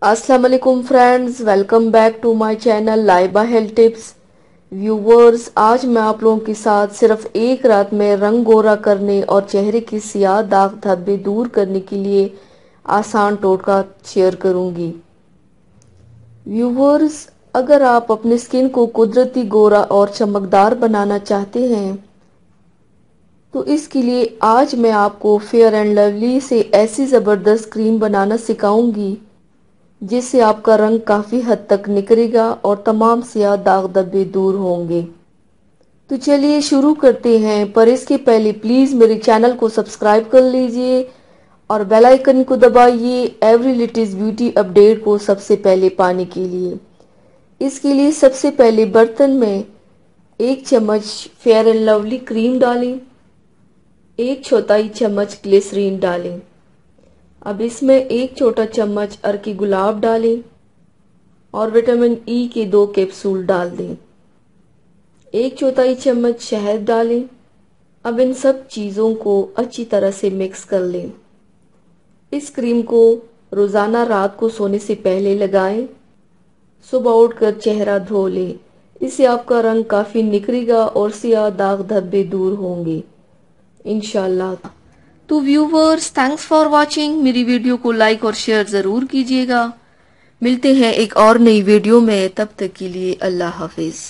अस्सलाम वालेकुम friends, welcome back to my channel Laiba health tips. Viewers, आज मैं आप लोगों के साथ सिर्फ एक रात में रंग गोरा करने और चेहरे की सियाह दाग धब्बे दूर करने के लिए आसान टोटका शेयर करूंगी। व्यूवर्स, अगर आप अपने स्किन को कुदरती गोरा और चमकदार बनाना चाहते हैं तो इसके लिए आज मैं आपको फेयर एंड लवली से ऐसी ज़बरदस्त क्रीम बनाना सिखाऊंगी जिससे आपका रंग काफी हद तक निखरेगा और तमाम सियाह दाग धब्बे दूर होंगे। तो चलिए शुरू करते हैं, पर इसके पहले प्लीज मेरे चैनल को सब्सक्राइब कर लीजिए और बेल आइकन को दबाइए एवरी लेटेस्ट ब्यूटी अपडेट को सबसे पहले पाने के लिए। इसके लिए सबसे पहले बर्तन में 1 चम्मच फेयर एंड लवली क्रीम डालें, 1/4 चम्मच ग्लिसरीन डालें। अब इसमें 1 छोटा चम्मच अर्की गुलाब डालें और विटामिन ई के 2 कैप्सूल डाल दें। 1/4 चम्मच शहद डालें। अब इन सब चीज़ों को अच्छी तरह से मिक्स कर लें। इस क्रीम को रोज़ाना रात को सोने से पहले लगाएं। सुबह उठकर चेहरा धो लें। इससे आपका रंग काफ़ी निखरेगा और सियाह दाग धब्बे दूर होंगे इंशाल्लाह। तो व्यूवर्स, थैंक्स फॉर वॉचिंग। मेरी वीडियो को लाइक और शेयर ज़रूर कीजिएगा। मिलते हैं एक और नई वीडियो में, तब तक के लिए अल्लाह हाफिज़।